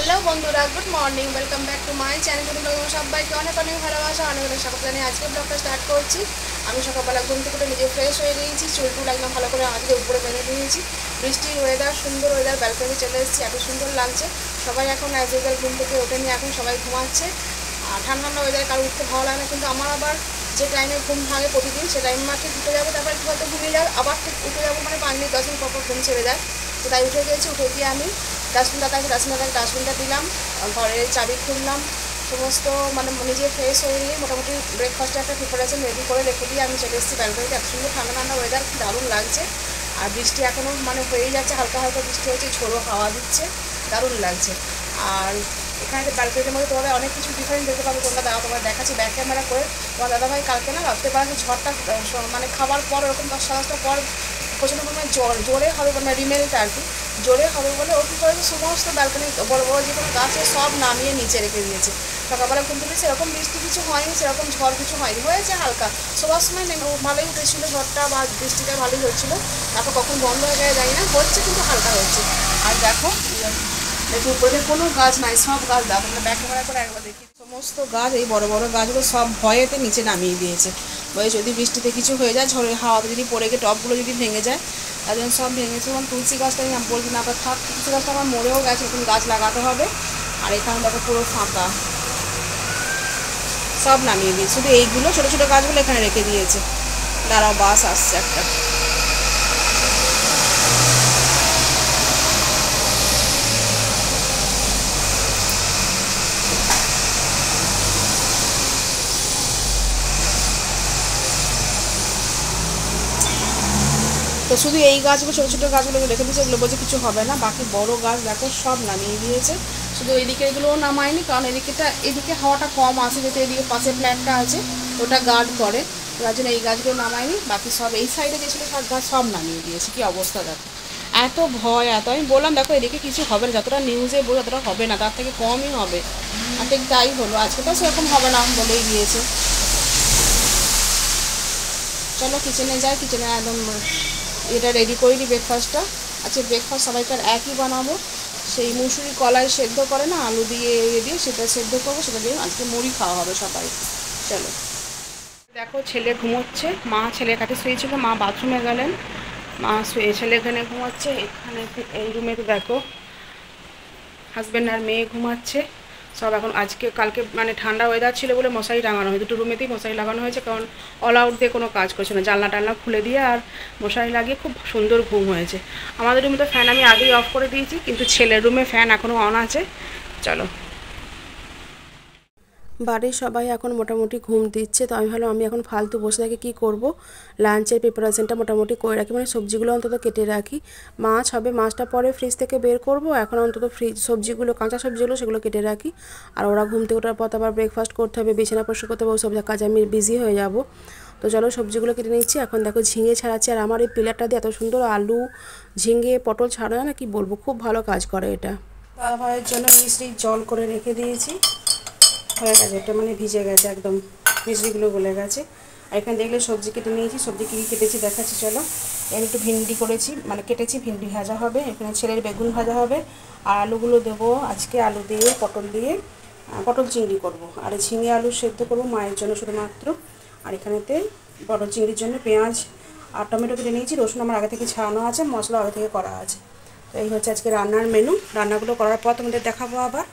Hello বন্ধুরা, good morning, welcome back to my channel. তোমাদের সবাইকে অনেক অনেক ভালোবাসা, অনেক অনেক স্বাগত জানিয়ে আজকে ব্লগটা স্টার্ট করছি। আমি সকালবেলা ঘুম থেকে নিজে ফ্রেশ হয়ে গিয়েছি, চুলটুল একদম ভালো করে আজকে উপরে বেঁধে দিয়েছি। বৃষ্টির ওয়েদার, সুন্দর ওয়েদার, ব্যালকনি চলে এসেছি, এত সুন্দর লাগছে। সবাই এখন অ্যাজ ইউজুয়াল ঘুম থেকে ওঠেনি, এখন সবাই ঘুমাচ্ছে। আর ঠান্ডা ঠান্ডা ওয়েদার কারো উঠতে ভালো লাগে না, কিন্তু আমার আবার যে টাইমে ঘুম ভাঙে প্রতিদিন সে টাইম মাঠে উঠে যাবো, তারপর একটু হয়তো ঘুমিয়ে যাবে, আবার ঠিক উঠে যাবো, মানে 5 মিনিট 10 মিনিট পর ঘুম ছেড়ে যায়। তো তাই উঠে গিয়েছি, উঠে গিয়ে আমি ডাস্টবিনটা আছে, ডাস্টবিনটা দিলাম, ঘরের চাবি খুললাম, সমস্ত মানে নিজে ফ্রেশ হয়ে নিয়ে মোটামুটি ব্রেকফাস্টে একটা প্রিপারেশন রেডি করে রেখে দিয়ে আমি চলে এসেছি ব্যালকনিতে। এত সুন্দর ঠান্ডা ঠান্ডা ওয়েদার, খুব দারুণ লাগছে। আর বৃষ্টি এখনও মানে হয়েই যাচ্ছে, হালকা হালকা বৃষ্টি হচ্ছে, ঝোড়ো হাওয়া দিচ্ছে, দারুণ লাগছে। আর এখানে ব্যালকনির মধ্যে তোমাদের অনেক কিছু ডিফারেন্ট দেখতে পাবে, তোমরা তোমার দেখাচ্ছি ব্যাক ক্যামেরা করে। তোমার দাদাভাই কালকে না ভাবতে পারে ঝড়টা মানে খাবার পর ওরকম 10-10টা পর প্রচণ্ড পরিমাণে জোরে হবে, মানে রিমেলটা আর কি জোরে হবে বলে ও কী করেছে, সমস্ত ব্যালকনি বড় বড় যে কোনো গাছে সব নামিয়ে নিচে রেখে দিয়েছে। সকালবেলা ঘুম থেকে সেরকম বৃষ্টি কিছু হয়নি, সেরকম ঝড় কিছু হয়নি, হয়েছে হালকা সবার সময় ভালোই উঠেছিলো ঝড়টা বা বৃষ্টিটা ভালোই হচ্ছিলো। তারপর কখন বন্ধ হয়ে গেলে জানি না, হচ্ছে কিন্তু হালকা হচ্ছে। আর দেখো উপরে কোনো গাছ নাই, সব গাছ দেখো, আমরা ব্যাক ক্যামেরা করে একবার দেখি, সমস্ত গাছ এই বড় বড় গাছগুলো সব ভয়েতে নিচে নামিয়ে দিয়েছে। বলে যদি বৃষ্টিতে কিছু হয়ে যায়, ঝড়ের হাওয়াতে যদি পড়ে গিয়ে টপগুলো যদি ভেঙে যায়, তার জন্য সব ভেঙেছে। এবং তুলসী গাছটা আমি বলছি না, আবার থাক, তুলসী গাছটা আমার মরেও গেছে, নতুন গাছ লাগাতে হবে। আর এখানে দেখো পুরো ফাঁকা, সব নামিয়ে দিয়েছে, শুধু এইগুলো ছোটো ছোটো গাছগুলো এখানে রেখে দিয়েছে। দাঁড়াও, বাস আসছে একটা। তো শুধু এই গাছগুলো ছোটো ছোটো গাছগুলো রেখে দিয়েছে, ওগুলো বলছে কিছু হবে না, বাকি বড় গাছ দেখো সব নামিয়ে দিয়েছে। শুধু এদিকে এগুলোও নামায়নি, কারণ এদিকে হাওয়াটা কম আসে, যেহেতু এদিকে পাশে ফ্ল্যাটটা আছে ওটা গার্ড করে, তার জন্য এই গাছগুলো নামায়নি। বাকি সব এই সাইডে যে ছিল সব গাছ সব নামিয়ে দিয়েছে। কী অবস্থা দেখো, এত ভয় এত, আমি বললাম দেখো এদিকে কিছু হবে না, যতটা নিউজে বলে ততটা হবে না, তার থেকে কমই হবে। আর ঠিক তাই হলো, আজকে তো সেরকম হবে না বলেই দিয়েছে। চলো কিচেনে যাই, কিচেনে একদম এটা রেডি করে দিই ব্রেকফাস্টটা। আজকে ব্রেকফাস্ট সবাইকার একই বানাবো, সেই মুসুরি কলাই সেদ্ধ করে না, আলু দিয়ে দিয়ে সেটা সেদ্ধ করবো, সেটা দিয়ে আজকে মুড়ি খাওয়া হবে সবাই। চলো দেখো, ছেলে ঘুমোচ্ছে, মা ছেলের কাছে শুয়েছিল, মা বাথরুমে গেলেন, মা শুয়ে ছেলে এখানে ঘুমাচ্ছে। এখানে এই রুমে তো দেখো হাজব্যান্ড আর মেয়ে ঘুমাচ্ছে সব। এখন আজকে কালকে মানে ঠান্ডা ওয়েদার ছিল বলে মশারি লাগানো হয়েছে, দুটো রুমেতেই মশারি লাগানো হয়েছে, কারণ অল আউট দিয়ে কোনো কাজ করছে না, জানলা টালনা খুলে দিয়ে আর মশারি লাগিয়ে খুব সুন্দর ঘুম হয়েছে। আমাদের রুমে তো ফ্যান আমি আগেই অফ করে দিয়েছি, কিন্তু ছেলের রুমে ফ্যান এখনও অন আছে। চলো, বাড়ির সবাই এখন মোটামুটি ঘুম দিচ্ছে, তো আমি ভাবলাম আমি এখন ফালতু বসে থাকি কী করব, লাঞ্চের প্রিপারেশনটা মোটামুটি করে রাখি, মানে সবজিগুলো অন্তত কেটে রাখি। মাছ হবে, মাছটা পরে ফ্রিজ থেকে বের করব, এখন অন্তত সবজিগুলো, কাঁচা সবজিগুলো সেগুলো কেটে রাখি। আর ওরা ঘুম থেকে ওঠার পর আবার ব্রেকফাস্ট করতে হবে, বিছানা পরিষ্কার করতে হবে, ওই সব কাজে আমি বিজি হয়ে যাব। তো চলো সবজিগুলো কেটে নিচ্ছি। এখন দেখো ঝিঙে ছাড়াচ্ছি, আর আমার এই পিলারটা দিয়ে এত সুন্দর আলু ঝিঙে পটল ছাড়া না, কি বলবো, খুব ভালো কাজ করে এটা। তারপরের জন্য মিশ্রি জল করে রেখে দিয়েছি, হয়ে গেছে, এটা মানে ভিজে গেছে একদম, মিষ্টিগুলো গলে গেছে। আর এখানে দেখলে সবজি কেটে নিয়েছি, সবজি কী কেটেছি দেখাচ্ছি চলো। এর একটু ভিন্ডি করেছি, মানে কেটেছি, ভিন্ডি ভাজা হবে, এখানে ছেলের বেগুন ভাজা হবে। আর আলুগুলো দেবো আজকে আলু দিয়ে পটল দিয়ে পটল চিংড়ি করব। আর ঝিঙে আলু সেদ্ধ করবো মায়ের জন্য শুধুমাত্র। আর এখানেতে পটল চিংড়ির জন্য পেঁয়াজ আর টমেটো কেটে নিয়েছি, রসুন আমার আগে থেকে ছাড়ানো আছে, মশলা আগে থেকে করা আছে। তো এই হচ্ছে আজকে রান্নার মেনু। রান্নাগুলো করার পর তোমাদের দেখাবো আবার।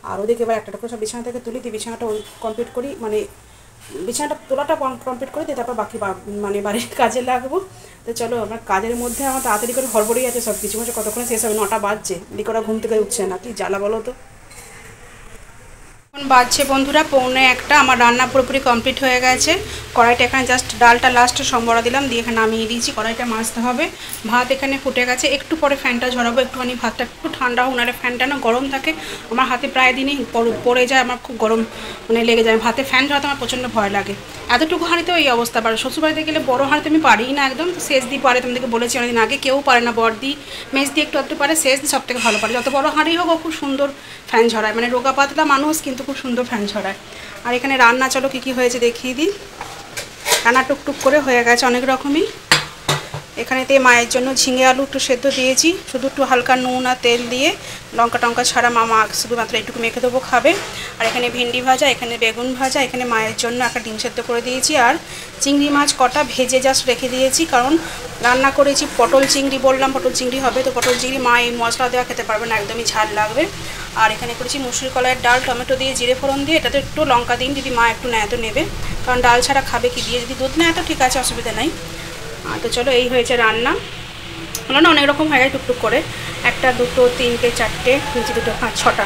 আর ওদিকে এবার একটা করে সব বিছানা থেকে তুলি, দিয়ে বিছানাটা কমপ্লিট করি, মানে বিছানাটা তোলাটা কমপ্লিট করে দিয়ে তারপর বাকি মানে বাড়ির কাজে লাগবো। তো চলো, আমার কাজের মধ্যে আমার তাড়াতাড়ি করে হড়বড়েই আছে সব কিছু, মানে কতক্ষণে শেষ হবে, 9টা বাজছে, দিকে ওরা ঘুম থেকে উঠছে না, কি জ্বালা বলো তো। এখন বাজছে বন্ধুরা 1:45, আমার রান্না পুরোপুরি কমপ্লিট হয়ে গেছে। কড়াইটা এখানে জাস্ট ডালটা লাস্টে সম্বরা দিলাম, দিয়ে এখানে নামিয়ে দিয়েছি, কড়াইটা মাজতে হবে। ভাত এখানে ফুটে গেছে, একটু পরে ফ্যানটা ঝরাবো, একটুখানি ভাতটা একটু ঠান্ডা হোক, নাহলে ফ্যানটা না গরম থাকে, আমার হাতে প্রায় দিনই পড়ে যায়, আমার খুব গরম মানে লেগে যায়, ভাতে ফ্যান ঝরাতে আমার প্রচণ্ড ভয় লাগে। এতটুকু হাঁড়িতেও এই অবস্থা, পারে শ্বশুরবাড়িতে গেলে বড় হাঁড়িতে আমি পারিই না একদম, শেষ দিয়ে পারে, তোমাদেরকে বলেছি অনেকদিন আগে, কেউ পারে না, বড়দি মেজ দিয়ে একটু পারে, শেষ দিয়ে সব থেকে ভালো পারে, যত বড় হাঁড়ি হোক ও খুব সুন্দর ফ্যান ঝরায়, মানে রোগা পাতলা মানুষ কিন্তু খুব সুন্দর ফ্যান ঝরায়। আর এখানে রান্না চলো কী কী হয়েছে দেখিয়ে দিই। রান্না টুকটুক করে হয়ে গেছে অনেক রকমই। এখানেতে মায়ের জন্য ঝিঙে আলু একটু সেদ্ধ দিয়েছি, শুধু একটু হালকা নুন আর তেল দিয়ে, লঙ্কা টঙ্কা ছাড়া মামা শুধুমাত্র একটু মেখে দেবো খাবে। আর এখানে ভেন্ডি ভাজা, এখানে বেগুন ভাজা, এখানে মায়ের জন্য একটা ডিম সেদ্ধ করে দিয়েছি। আর চিংড়ি মাছ কটা ভেজে জাস্ট রেখে দিয়েছি, কারণ রান্না করেছি পটল চিংড়ি, বললাম পটল চিংড়ি হবে, তো পটল চিংড়ি মা এই মশলা দেওয়া খেতে পারবে না, একদমই ঝাল লাগবে। আর এখানে করেছি মুসুর কলাইয়ের ডাল, টমেটো দিয়ে জিরে ফোড়ন দিয়ে, এটাতে একটু লঙ্কা দিন, যদি মা একটু নেয় তো নেবে, কারণ ডাল ছাড়া খাবে কি দিয়ে, যদি দুধ নেয় তো ঠিক আছে, অসুবিধা নাই। তো চলো, এই হয়েছে রান্না। হলো না, অনেক রকম হয়ে গেছে টুকটুক করে, একটা দুটো তিনটে চারটে নিচে দুটো 5-6টা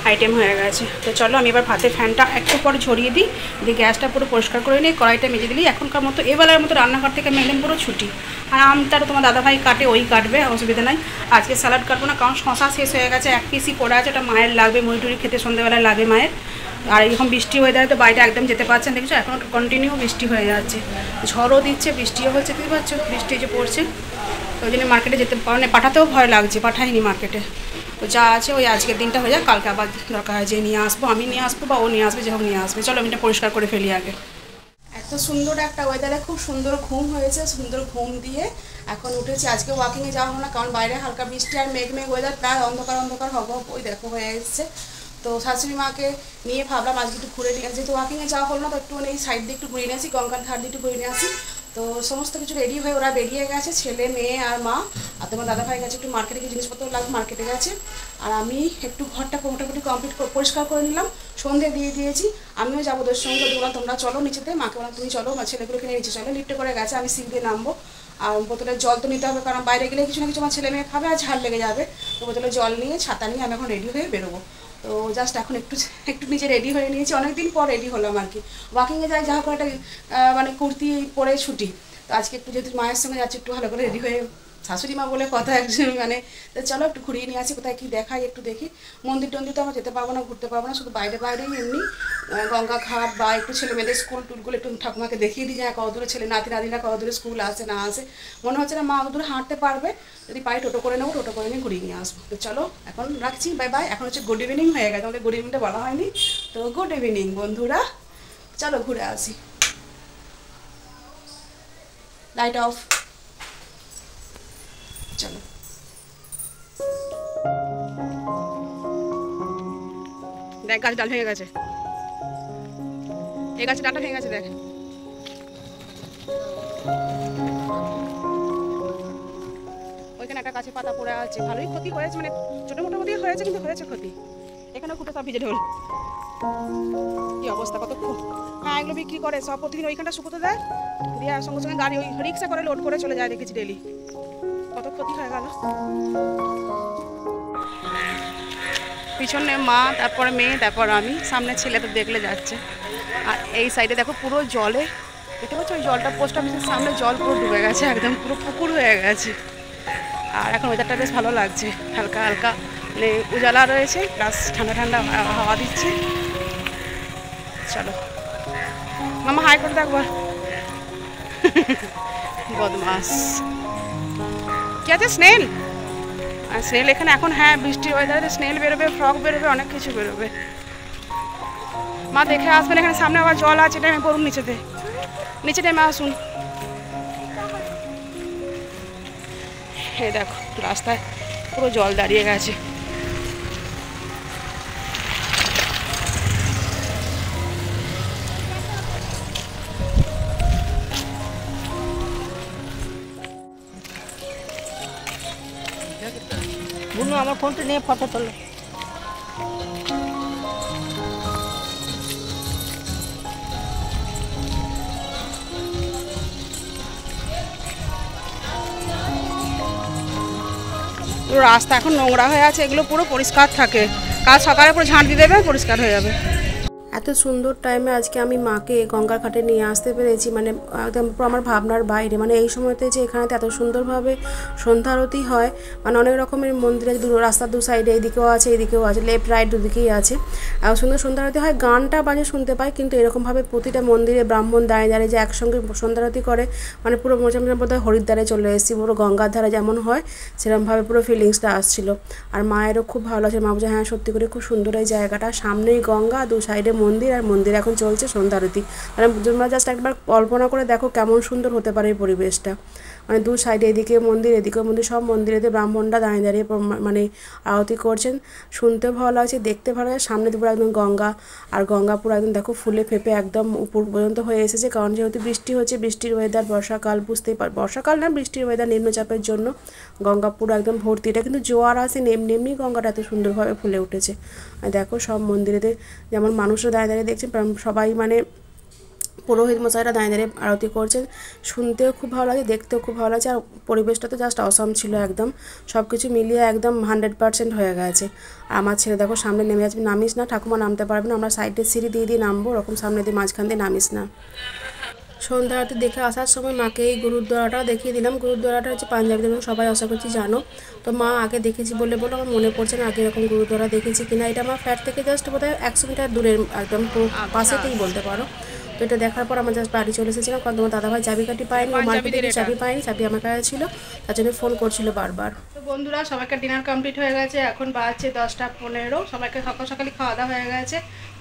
আইটেম হয়ে গেছে। তো চলো আমি এবার ভাতের ফ্যানটা একটু পরে ঝরিয়ে দিই, দিয়ে গ্যাসটা পুরো পরিষ্কার করে নিই, কড়াইটা মেজে দিলেই এখনকার মতো এবেলার মতো রান্নাঘর থেকে মেলে পুরো ছুটি। আর আমটা তোমার দাদাভাই কাটে, ওই কাটবে, অসুবিধা নাই। আজকে স্যালাড কাটবো না, কারণ শশা শেষ হয়ে গেছে, 1 পিসই পড়ে আছে, ওটা মায়ের লাগবে, মুড়ি টুড়ি খেতে সন্ধ্যেবেলায় লাগে মায়ের। আর এখন বৃষ্টি হয়ে যায়, তো বাইরে একদম যেতে পারছেন, দেখছো এখন কন্টিনিউ বৃষ্টি হয়ে যাচ্ছে, ঝড়ও দিচ্ছে, বৃষ্টিও হচ্ছে, বুঝতে পারছো, বৃষ্টি যে পড়ছে, ওই জন্য মার্কেটে যেতে মানে পাঠাতেও ভয় লাগছে, পাঠাইনি মার্কেটে। তো যা আছে ওই আজকের দিনটা হয়ে যায়, কালকে আবার দরকার হয় যে নিয়ে আসবো, আমি নিয়ে আসবো বা ও নিয়ে আসবে, যে হোক নিয়ে আসবে। চলো আমি এটা পরিষ্কার করে ফেলি আগে। এত সুন্দর একটা ওয়েদারে খুব সুন্দর ঘুম হয়েছে, সুন্দর ঘুম দিয়ে এখন উঠেছি। আজকে ওয়াকিংয়ে যাওয়া হলো না, কারণ বাইরে হালকা বৃষ্টি আর মেঘ ওয়েদার, প্রায় অন্ধকার অন্ধকার হব, ওই দেখো হয়ে এসছে। তো শাশুড়ি মাকে নিয়ে ভাবলাম আজকে একটু ঘুরে নিয়ে আসি, যেহেতু ওয়াকিংয়ে যাওয়া হলো না, তো একটু এই সাইড দিয়ে একটু ঘুরিয়ে নিয়ে আসি, গঙ্গার ঘাট দিয়ে একটু ঘুরিয়ে নিয়ে আসি। তো সমস্ত কিছু রেডি হয়ে ওরা বেরিয়ে গেছে, ছেলে মেয়ে আর মা। আর তোমার দাদাভাই গেছে একটু মার্কেটে, গিয়ে জিনিসপত্র লাগবে, মার্কেটে গেছে। আর আমি একটু ঘরটা মোটামুটি কমপ্লিট পরিষ্কার করে নিলাম, সন্ধে দিয়ে দিয়েছি। আমিও যাবো ওদের সঙ্গে, বললাম তোমরা চলো নিচেতে, মাকে বললাম তুমি চলো, ছেলেগুলোকে নিয়ে নিচে চলো, লিফটে করে গেছে, আমি সিঁড়ি দিয়ে নামবো। আর বোতলের জল তো নিতে হবে, কারণ বাইরে গেলে কিছু না কিছু আমার ছেলে মেয়ে খাবে আর ঝাল লেগে যাবে। তো বোতলে জল নিয়ে, ছাতা নিয়ে আমি এখন রেডি হয়ে বেরোবো। তো জাস্ট এখন একটু নিজে রেডি হয়ে নিয়েছি, অনেকদিন পর রেডি হলাম আর কি। ওয়াকিংয়ে যাই, যা হোক একটা মানে কুর্তি পরে ছুটি, তো আজকে একটু যেহেতু মায়ের সঙ্গে যাচ্ছি, একটু ভালো করে রেডি হয়ে, শাশুড়ি মা বলে কথা একজন, মানে তো চলো একটু ঘুরিয়ে নিয়ে আসি, কোথায় কী দেখাই একটু দেখি। মন্দির টন্দির তো আমরা যেতে পারবো না, ঘুরতে পারবো না, শুধু বাইরেই এমনি গঙ্গা ঘাট বা একটু ছেলে মেয়েদের স্কুল টুলগুলো একটু ঠাকুমাকে দেখিয়ে দিই, যায় কত দূরে ছেলে নাতিরা কত দূরে স্কুল আসে না আসে। মনে হচ্ছে না মা অত দূরে হাঁটতে পারবে, যদি পাই টোটো করে নেবো, টোটো করে নিয়ে ঘুরিয়ে নিয়ে আসবো। তো চলো এখন রাখছি, বাই বাই। এখন হচ্ছে গুড ইভিনিং হয়ে গেছে, আমাদের গুড ইভিনিংটা বলা হয়নি, তো গুড ইভিনিং বন্ধুরা, চলো ঘুরে আসি। লাইট অফ, চলো। দেখ গাছ ডাল ভেঙে গেছে, এই গাছে ডালটা ভেঙে গেছে, দেখ। ওইখানে একটা গাছে পাতা পড়ে আছে, ভালোই ক্ষতি হয়েছে, মানে ছোটো মোটো মতো হয়েছে, কিন্তু হয়েছে ক্ষতি। এখানে কুটো সব ভিজে ঢোল, কি অবস্থা, কত। হ্যাঁ, এগুলো বিক্রি করে সব, প্রতিদিন ওইখানটা শুকোতে দেয়, দিয়ে সঙ্গে সঙ্গে গাড়ি ওই রিক্সা করে লোড করে চলে যায়, দেখেছি ডেলি, কত ক্ষতি হয়ে গেল। পিছনে মা, তারপরে মেয়ে, তারপর আমি, সামনে ছেলে তো দেখলে যাচ্ছে। আর এই সাইডে দেখো পুরো জলে, দেখতে পাচ্ছ ওই জলটা, পোস্ট অফিসের সামনে জল পুরো ডুবে গেছে, একদম পুরো পুকুর হয়ে গেছে। আর এখন ওয়েদারটা বেশ ভালো লাগছে, হালকা হালকা মানে উজালা রয়েছে, প্লাস ঠান্ডা ঠান্ডা হাওয়া দিচ্ছে। চলো মামা হাই করে একবার, বদমাস। কি আছে, স্নেল? আর স্নেল এখানে এখন, হ্যাঁ বৃষ্টির ওয়েদারে স্নেল বেরোবে, ফ্রক বেরোবে, অনেক কিছু বেরোবে। মা দেখে আসবেন, এখানে সামনে আবার জল আছে, নেমে পড়ুন নিচেতে, নিচে নেমে আসুন। হ্যাঁ দেখো রাস্তায় পুরো জল দাঁড়িয়ে গেছে। বুনু আমার ফোনটা নিয়ে ফটো তোলো। পুরো রাস্তা এখন নোংরা হয়ে আছে, এগুলো পুরো পরিষ্কার থাকে, কাল সকালে পুরো ঝাঁট দিয়ে দেবে, পরিষ্কার হয়ে যাবে। এত সুন্দর টাইমে আজকে আমি মাকে গঙ্গার ঘাটে নিয়ে আসতে পেরেছি, মানে একদম পুরো আমার ভাবনার বাইরে। মানে এই সময়তে যে এখানেতে এত সুন্দরভাবে সন্ধ্যা আরতি হয়, মানে অনেক রকমের মন্দিরে রাস্তার দু সাইডে, এইদিকেও আছে এইদিকেও আছে, লেফট রাইট দুদিকেই আছে, এত সুন্দর সন্ধ্যা আরতি হয়। গানটা বাজে শুনতে পাই, কিন্তু এরকমভাবে প্রতিটা মন্দিরে ব্রাহ্মণ দাঁড়িয়ে দাঁড়িয়ে যে একসঙ্গে সন্ধ্যা আরতি করে, মানে পুরো মোটামুটি বোধহয় হরিদ্বারে চলে এসেছি, পুরো গঙ্গার ধারে যেমন হয় সেরকমভাবে পুরো ফিলিংসটা আসছিল। আর মায়েরও খুব ভালো লাগছে, মা বলছে হ্যাঁ সত্যি করে খুব সুন্দর এই জায়গাটা, সামনেই গঙ্গা, দু সাইডে মন্দির, আর মন্দির এখন চলছে সন্ধ্যা আরতি। মানে তোমরা জাস্ট একবার কল্পনা করে দেখো কেমন সুন্দর হতে পারে এই পরিবেশটা। মানে দু সাইডে এদিকে মন্দির এদিকে মন্দির, সব মন্দিরেতে ব্রাহ্মণরা দাঁড়িয়ে দাঁড়িয়ে মানে আরতি করছেন। শুনতেও ভালো লাগছে, দেখতে ভালো লাগছে। সামনে পুরো একদম গঙ্গা, আর গঙ্গা পুরো একদম দেখো ফুলে ফেপে একদম উপর পর্যন্ত হয়ে এসেছে। কারণ যেহেতু বৃষ্টি হচ্ছে, বৃষ্টির ওয়েদার, বর্ষাকাল, বুঝতেই বর্ষাকাল না, বৃষ্টির ওয়েদার, নিম্নচাপের জন্য গঙ্গা পুরো একদম ভর্তি। এটা কিন্তু জোয়ার আসে এমনি এমনি গঙ্গাটা এত সুন্দরভাবে ফুলে উঠেছে। আর দেখো সব মন্দিরেতে যেমন মানুষরা দাঁড়িয়ে দাঁড়িয়ে দেখছেন, সবাই মানে পুরোহিত মশাইরা দাঁড়িয়ে দাঁড়িয়ে আরতি করছেন। শুনতেও খুব ভালো লাগে, দেখতেও খুব ভালো লাগছে। আর পরিবেশটা তো জাস্ট অসাম ছিল একদম, সব কিছু মিলিয়ে একদম 100% হয়ে গেছে। আমার ছেলে দেখো সামনে নেমে যাচ্ছে, নামিস না ঠাকুমা, নামতে পারবে না, আমরা সাইডে সিঁড়ি দিয়ে দিয়ে নামবো, ওরকম সামনে দিয়ে মাঝখান দিয়ে নামিস না। সন্ধ্যা আরতি দেখে আসার সময় মাকে এই গুরুদ্বারাটাও দেখিয়ে দিলাম। গুরুদ্বারাটা হচ্ছে পাঞ্জাবিদের, সবাই আশা করছি জানো। তো মা আগে দেখেছি বলে আমার মনে পড়ছে না আগে এরকম গুরুদ্বারা দেখেছি কিনা। এটা আমার ফ্ল্যাট থেকে জাস্ট বোধহয় 100 মিটার দূরের, একদম পাশেতেই বলতে পারো। তো এটা দেখার পর আমার জাস্ট বাড়ি চলে এসেছিলাম, কারণ তোমার দাদাভাই চাবিকাঠি পায়নি, মার্কেটে চাবি পায়নি, চাবি আমার কাছে ছিল, তার জন্য ফোন করছিল বারবার। তো বন্ধুরা সবাইকে ডিনার কমপ্লিট হয়ে গেছে, এখন বাজছে 10টা 15। সবাইকে সকাল সকালই খাওয়া দাওয়া হয়ে গেছে।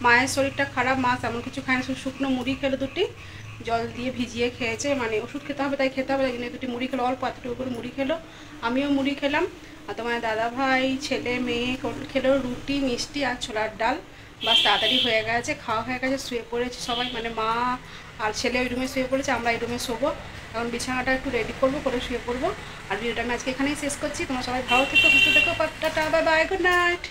মায়ের শরীরটা খারাপ, মা তেমন কিছু খায়নি, শুকনো মুড়ি খেলো দুটি, জল দিয়ে ভিজিয়ে খেয়েছে, মানে ওষুধ খেতে হবে তাই খেতে হবে, তাই জন্য দুটি মুড়ি খেলো, অল্প এতটুকু করে মুড়ি খেলো। আমিও মুড়ি খেলাম। আর তোমার দাদাভাই ছেলে মেয়ে খেলো রুটি মিষ্টি আর ছোলার ডাল। বাস তাড়াতাড়ি হয়ে গেছে, খাওয়া হয়ে গেছে, শুয়ে পড়েছে সবাই, মানে মা আর ছেলে ওই রুমে শুয়ে পড়েছে, আমরা এই রুমে শোবো। এখন বিছানাটা একটু রেডি করবো, করে শুয়ে পড়বো। আর ভিডিওটা আমি আজকে এখানেই শেষ করছি। তোমরা সবাই ভালো থেকো, সুস্থ থেকো, tata, bye bye, good night.